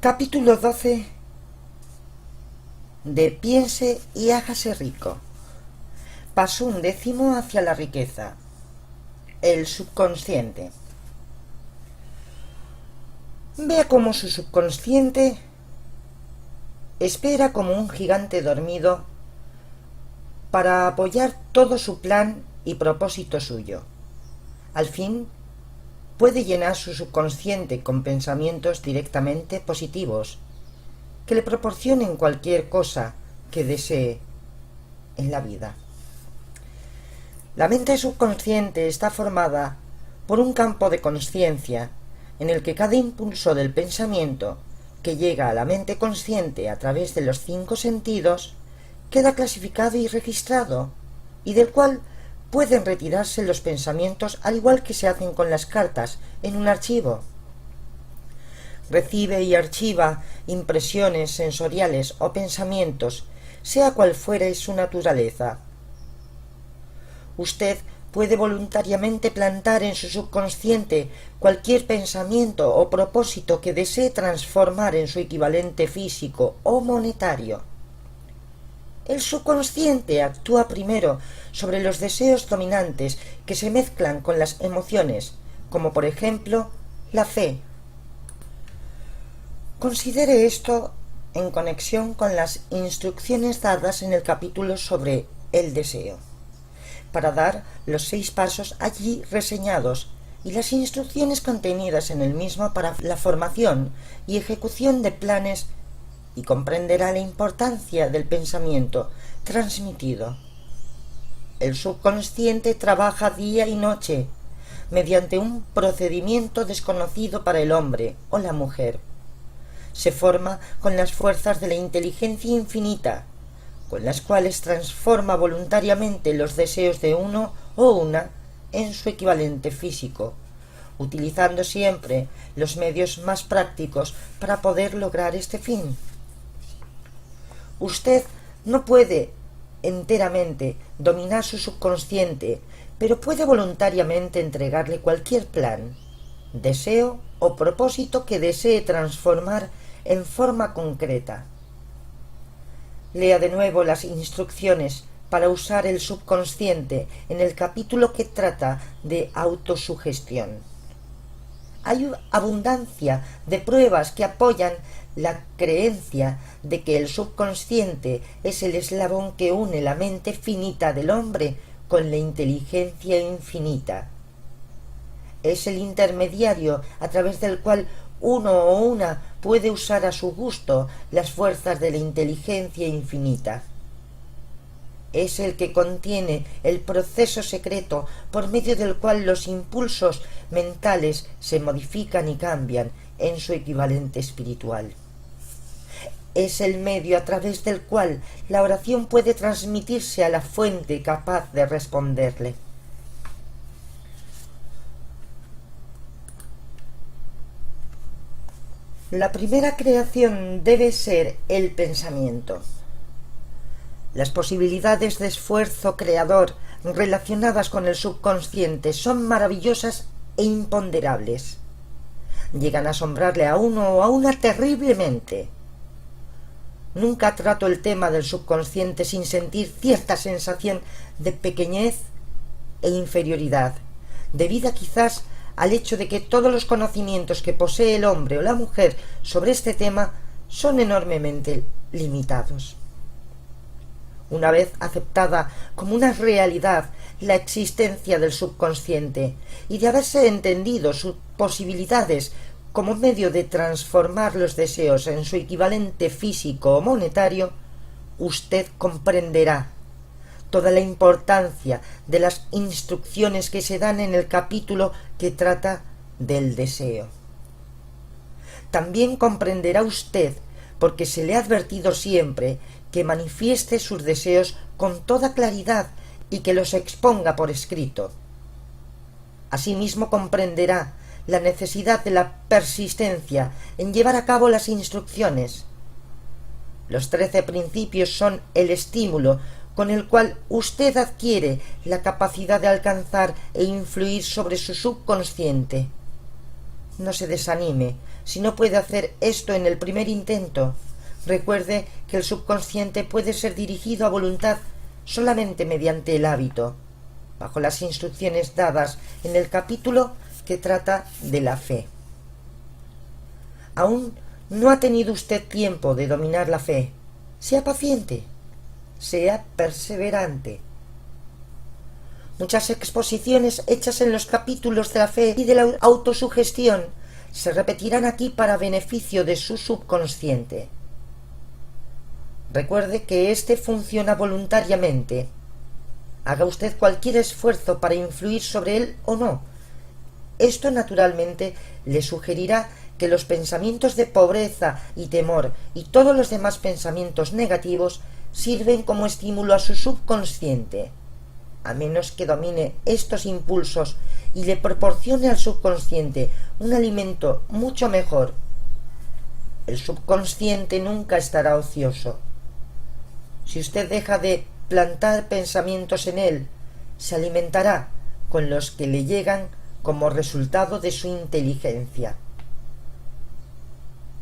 Capítulo 12 de Piense y hágase rico. Paso 11 hacia la riqueza. El subconsciente. Vea cómo su subconsciente espera como un gigante dormido para apoyar todo su plan y propósito suyo. Al fin, puede llenar su subconsciente con pensamientos directamente positivos que le proporcionen cualquier cosa que desee en la vida. La mente subconsciente está formada por un campo de conciencia en el que cada impulso del pensamiento que llega a la mente consciente a través de los 5 sentidos queda clasificado y registrado, y del cual pueden retirarse los pensamientos al igual que se hacen con las cartas en un archivo. Recibe y archiva impresiones sensoriales o pensamientos, sea cual fuere su naturaleza. Usted puede voluntariamente plantar en su subconsciente cualquier pensamiento o propósito que desee transformar en su equivalente físico o monetario. El subconsciente actúa primero sobre los deseos dominantes que se mezclan con las emociones, como por ejemplo la fe. Considere esto en conexión con las instrucciones dadas en el capítulo sobre el deseo, para dar los 6 pasos allí reseñados y las instrucciones contenidas en el mismo para la formación y ejecución de planes, y comprenderá la importancia del pensamiento transmitido. El subconsciente trabaja día y noche mediante un procedimiento desconocido para el hombre o la mujer. Se forma con las fuerzas de la inteligencia infinita, con las cuales transforma voluntariamente los deseos de uno o una en su equivalente físico, utilizando siempre los medios más prácticos para poder lograr este fin. Usted no puede enteramente dominar su subconsciente, pero puede voluntariamente entregarle cualquier plan, deseo o propósito que desee transformar en forma concreta. Lea de nuevo las instrucciones para usar el subconsciente en el capítulo que trata de autosugestión. Hay abundancia de pruebas que apoyan la creencia de que el subconsciente es el eslabón que une la mente finita del hombre con la inteligencia infinita. Es el intermediario a través del cual uno o una puede usar a su gusto las fuerzas de la inteligencia infinita. Es el que contiene el proceso secreto por medio del cual los impulsos mentales se modifican y cambian en su equivalente espiritual. Es el medio a través del cual la oración puede transmitirse a la fuente capaz de responderle. La primera creación debe ser el pensamiento. Las posibilidades de esfuerzo creador relacionadas con el subconsciente son maravillosas e imponderables. Llegan a asombrarle a uno o a una terriblemente. Nunca trato el tema del subconsciente sin sentir cierta sensación de pequeñez e inferioridad, debida quizás al hecho de que todos los conocimientos que posee el hombre o la mujer sobre este tema son enormemente limitados. Una vez aceptada como una realidad la existencia del subconsciente y de haberse entendido sus posibilidades como medio de transformar los deseos en su equivalente físico o monetario, usted comprenderá toda la importancia de las instrucciones que se dan en el capítulo que trata del deseo. También comprenderá usted, porque se le ha advertido siempre, que manifieste sus deseos con toda claridad y que los exponga por escrito. Asimismo comprenderá la necesidad de la persistencia en llevar a cabo las instrucciones. Los 13 principios son el estímulo con el cual usted adquiere la capacidad de alcanzar e influir sobre su subconsciente. No se desanime si no puede hacer esto en el primer intento. Recuerde que el subconsciente puede ser dirigido a voluntad solamente mediante el hábito, bajo las instrucciones dadas en el capítulo que trata de la fe. Aún no ha tenido usted tiempo de dominar la fe. Sea paciente, sea perseverante. Muchas exposiciones hechas en los capítulos de la fe y de la autosugestión se repetirán aquí para beneficio de su subconsciente. Recuerde que éste funciona voluntariamente. Haga usted cualquier esfuerzo para influir sobre él o no. Esto naturalmente le sugerirá que los pensamientos de pobreza y temor y todos los demás pensamientos negativos sirven como estímulo a su subconsciente. A menos que domine estos impulsos y le proporcione al subconsciente un alimento mucho mejor, el subconsciente nunca estará ocioso. Si usted deja de plantar pensamientos en él, se alimentará con los que le llegan como resultado de su inteligencia.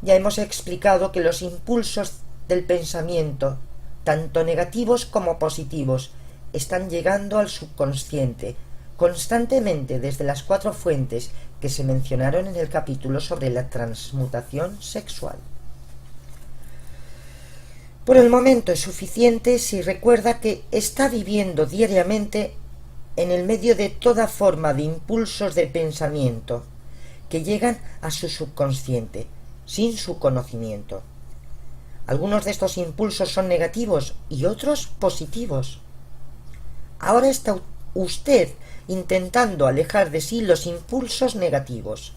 Ya hemos explicado que los impulsos del pensamiento, tanto negativos como positivos, están llegando al subconsciente constantemente desde las 4 fuentes que se mencionaron en el capítulo sobre la transmutación sexual. Por el momento es suficiente si recuerda que está viviendo diariamente en el medio de toda forma de impulsos de pensamiento que llegan a su subconsciente sin su conocimiento. Algunos de estos impulsos son negativos y otros positivos. Ahora está usted intentando alejar de sí los impulsos negativos,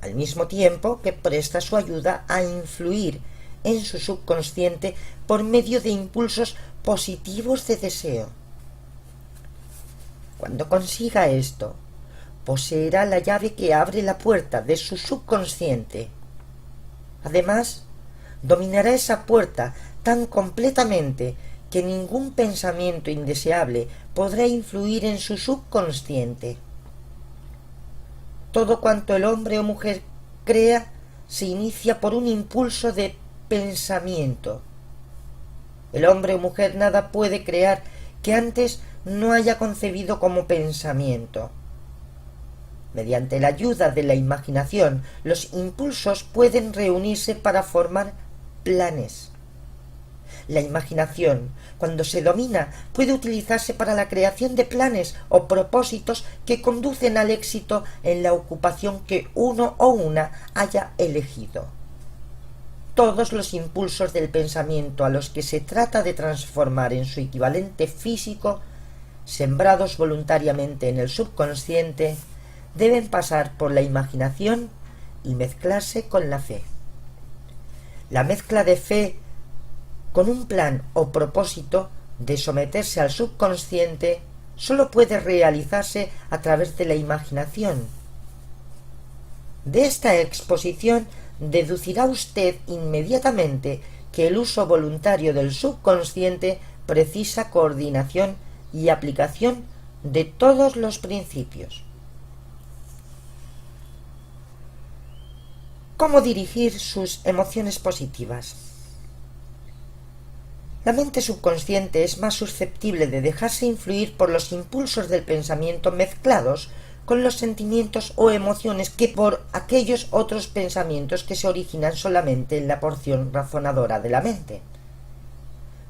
al mismo tiempo que presta su ayuda a influir en su subconsciente por medio de impulsos positivos de deseo. Cuando consiga esto, poseerá la llave que abre la puerta de su subconsciente. Además, dominará esa puerta tan completamente que ningún pensamiento indeseable podrá influir en su subconsciente. Todo cuanto el hombre o mujer crea se inicia por un impulso de pensamiento. El hombre o mujer nada puede crear que antes no haya concebido como pensamiento. Mediante la ayuda de la imaginación, los impulsos pueden reunirse para formar planes. La imaginación, cuando se domina, puede utilizarse para la creación de planes o propósitos que conducen al éxito en la ocupación que uno o una haya elegido. Todos los impulsos del pensamiento a los que se trata de transformar en su equivalente físico, sembrados voluntariamente en el subconsciente, deben pasar por la imaginación y mezclarse con la fe. La mezcla de fe con un plan o propósito de someterse al subconsciente sólo puede realizarse a través de la imaginación. De esta exposición deducirá usted inmediatamente que el uso voluntario del subconsciente precisa coordinación y aplicación de todos los principios. ¿Cómo dirigir sus emociones positivas? La mente subconsciente es más susceptible de dejarse influir por los impulsos del pensamiento mezclados con los sentimientos o emociones que por aquellos otros pensamientos que se originan solamente en la porción razonadora de la mente.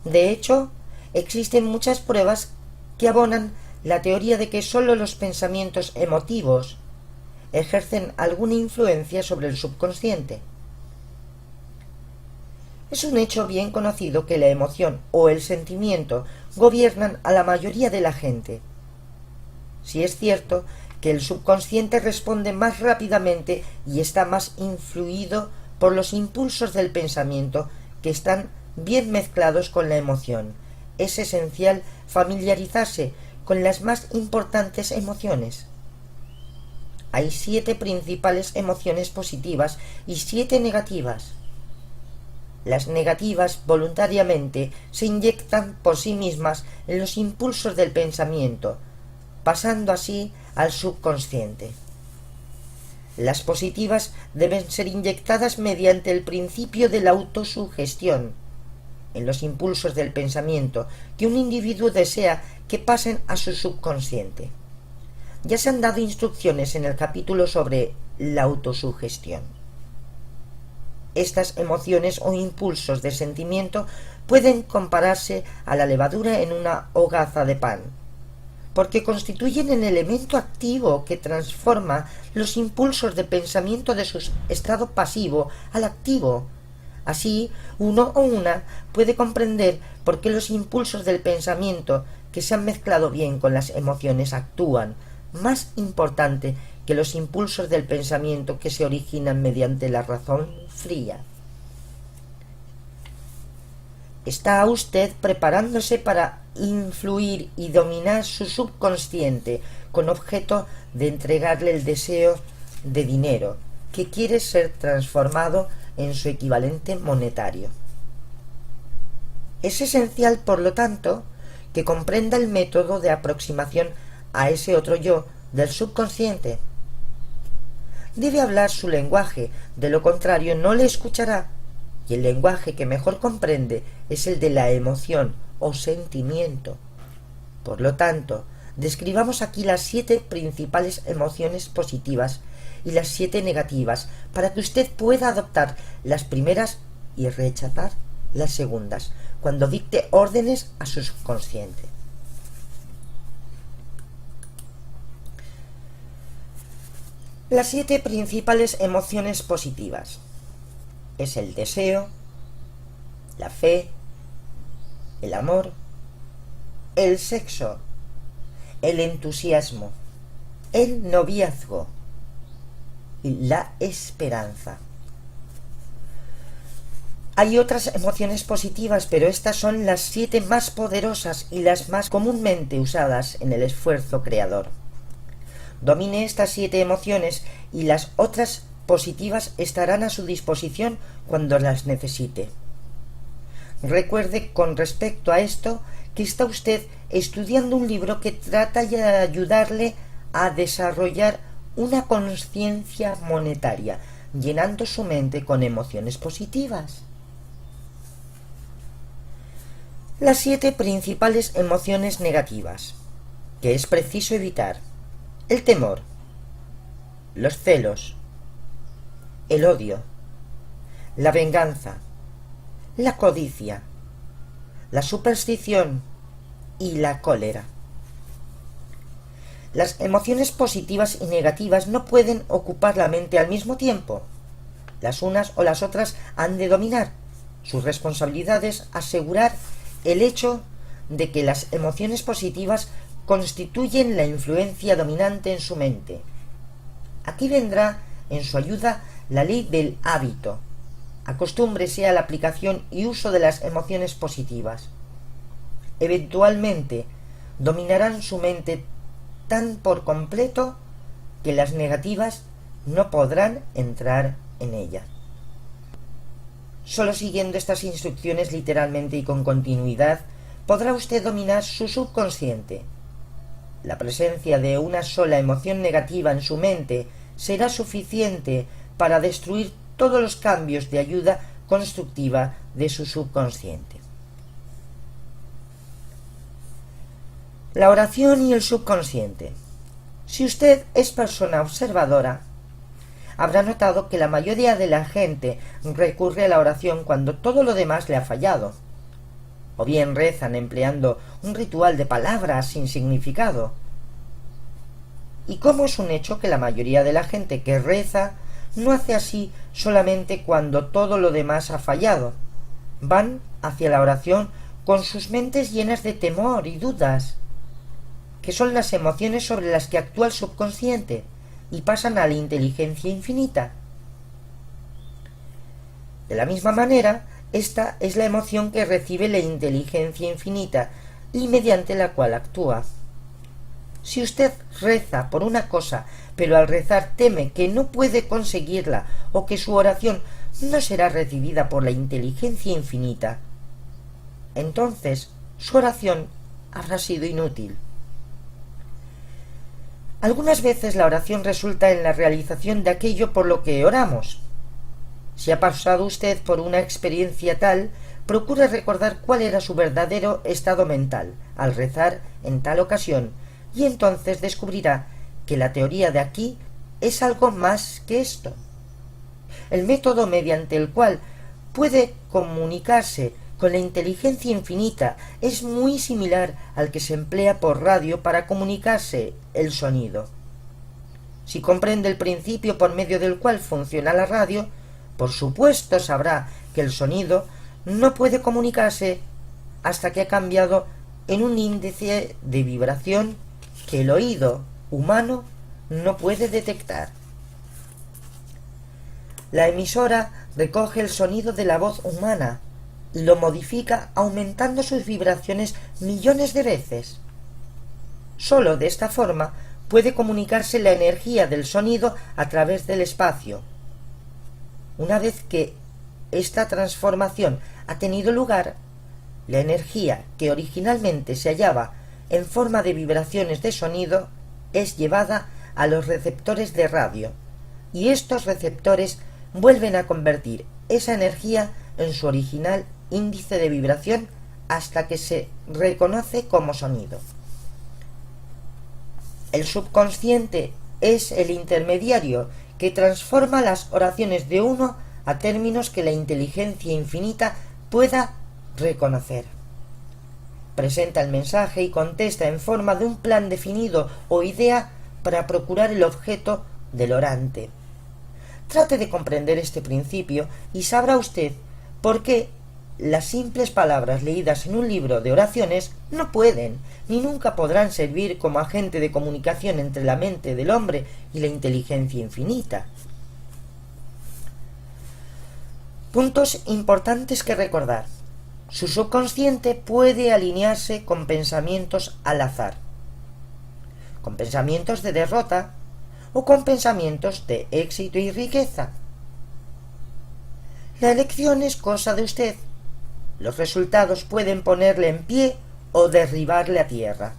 De hecho, existen muchas pruebas que abonan la teoría de que sólo los pensamientos emotivos ejercen alguna influencia sobre el subconsciente. Es un hecho bien conocido que la emoción o el sentimiento gobiernan a la mayoría de la gente. Si es cierto que el subconsciente responde más rápidamente y está más influido por los impulsos del pensamiento que están bien mezclados con la emoción. Es esencial familiarizarse con las más importantes emociones. Hay 7 principales emociones positivas y 7 negativas. Las negativas voluntariamente se inyectan por sí mismas en los impulsos del pensamiento, pasando así al subconsciente. Las positivas deben ser inyectadas mediante el principio de la autosugestión en los impulsos del pensamiento que un individuo desea que pasen a su subconsciente. Ya se han dado instrucciones en el capítulo sobre la autosugestión. Estas emociones o impulsos de sentimiento pueden compararse a la levadura en una hogaza de pan, porque constituyen el elemento activo que transforma los impulsos de pensamiento de su estado pasivo al activo. Así, uno o una puede comprender por qué los impulsos del pensamiento que se han mezclado bien con las emociones actúan, más importante que los impulsos del pensamiento que se originan mediante la razón fría. ¿Está usted preparándose para influir y dominar su subconsciente con objeto de entregarle el deseo de dinero que quiere ser transformado en su equivalente monetario? Es esencial, por lo tanto, que comprenda el método de aproximación a ese otro yo del subconsciente. Debe hablar su lenguaje, de lo contrario no le escuchará, y el lenguaje que mejor comprende es el de la emoción o sentimiento. Por lo tanto, describamos aquí las 7 principales emociones positivas y las 7 negativas para que usted pueda adoptar las primeras y rechazar las segundas cuando dicte órdenes a su subconsciente. Las 7 principales emociones positivas es el deseo, la fe, el amor, el sexo, el entusiasmo, el noviazgo y la esperanza. Hay otras emociones positivas, pero estas son las 7 más poderosas y las más comúnmente usadas en el esfuerzo creador. Domine estas 7 emociones y las otras positivas estarán a su disposición cuando las necesite. Recuerde con respecto a esto que está usted estudiando un libro que trata de ayudarle a desarrollar una conciencia monetaria, llenando su mente con emociones positivas. Las 7 principales emociones negativas que es preciso evitar: el temor, los celos, el odio, la venganza, la codicia, la superstición y la cólera. Las emociones positivas y negativas no pueden ocupar la mente al mismo tiempo. Las unas o las otras han de dominar. Su responsabilidad es asegurar el hecho de que las emociones positivas constituyen la influencia dominante en su mente. Aquí vendrá en su ayuda la ley del hábito. Acostúmbrese a la aplicación y uso de las emociones positivas. Eventualmente dominarán su mente tan por completo que las negativas no podrán entrar en ella. Solo siguiendo estas instrucciones literalmente y con continuidad podrá usted dominar su subconsciente. La presencia de una sola emoción negativa en su mente será suficiente para destruir todos los cambios de ayuda constructiva de su subconsciente. La oración y el subconsciente. Si usted es persona observadora, habrá notado que la mayoría de la gente recurre a la oración cuando todo lo demás le ha fallado, o bien rezan empleando un ritual de palabras sin significado. Y como es un hecho que la mayoría de la gente que reza no hace así solamente cuando todo lo demás ha fallado, van hacia la oración con sus mentes llenas de temor y dudas, que son las emociones sobre las que actúa el subconsciente, y pasan a la inteligencia infinita. De la misma manera, esta es la emoción que recibe la inteligencia infinita y mediante la cual actúa. Si usted reza por una cosa, pero al rezar teme que no puede conseguirla o que su oración no será recibida por la inteligencia infinita, entonces su oración habrá sido inútil. Algunas veces la oración resulta en la realización de aquello por lo que oramos. Si ha pasado usted por una experiencia tal, procure recordar cuál era su verdadero estado mental al rezar en tal ocasión, y entonces descubrirá que la teoría de aquí es algo más que esto. El método mediante el cual puede comunicarse con la inteligencia infinita es muy similar al que se emplea por radio para comunicarse el sonido. Si comprende el principio por medio del cual funciona la radio, por supuesto sabrá que el sonido no puede comunicarse hasta que ha cambiado en un índice de vibración que el oído humano no puede detectar. La emisora recoge el sonido de la voz humana y lo modifica aumentando sus vibraciones millones de veces. Sólo de esta forma puede comunicarse la energía del sonido a través del espacio. Una vez que esta transformación ha tenido lugar, la energía que originalmente se hallaba en forma de vibraciones de sonido es llevada a los receptores de radio, y estos receptores vuelven a convertir esa energía en su original índice de vibración hasta que se reconoce como sonido. El subconsciente es el intermediario que transforma las oraciones de uno a términos que la inteligencia infinita pueda reconocer. Presenta el mensaje y contesta en forma de un plan definido o idea para procurar el objeto del orante. Trate de comprender este principio y sabrá usted por qué las simples palabras leídas en un libro de oraciones no pueden ni nunca podrán servir como agente de comunicación entre la mente del hombre y la inteligencia infinita. Puntos importantes que recordar. Su subconsciente puede alinearse con pensamientos al azar, con pensamientos de derrota o con pensamientos de éxito y riqueza. La elección es cosa de usted. Los resultados pueden ponerle en pie o derribarle a tierra.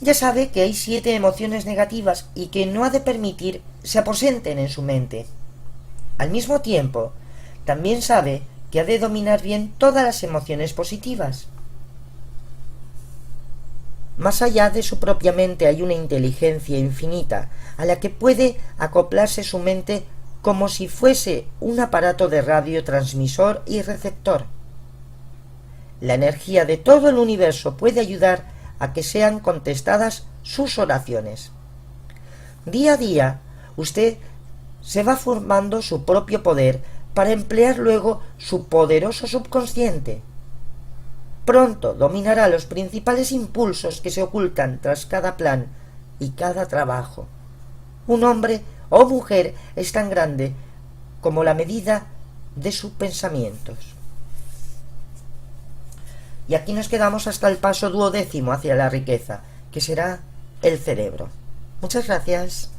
Ya sabe que hay 7 emociones negativas y que no ha de permitir se aposenten en su mente. Al mismo tiempo, también sabe que ha de dominar bien todas las emociones positivas. Más allá de su propia mente hay una inteligencia infinita a la que puede acoplarse su mente como si fuese un aparato de radio transmisor y receptor. La energía de todo el universo puede ayudar a que sean contestadas sus oraciones. Día a día, usted se va formando su propio poder para emplear luego su poderoso subconsciente. Pronto dominará los principales impulsos que se ocultan tras cada plan y cada trabajo. Un hombre o mujer es tan grande como la medida de sus pensamientos. Y aquí nos quedamos hasta el paso 12º hacia la riqueza, que será el cerebro. Muchas gracias.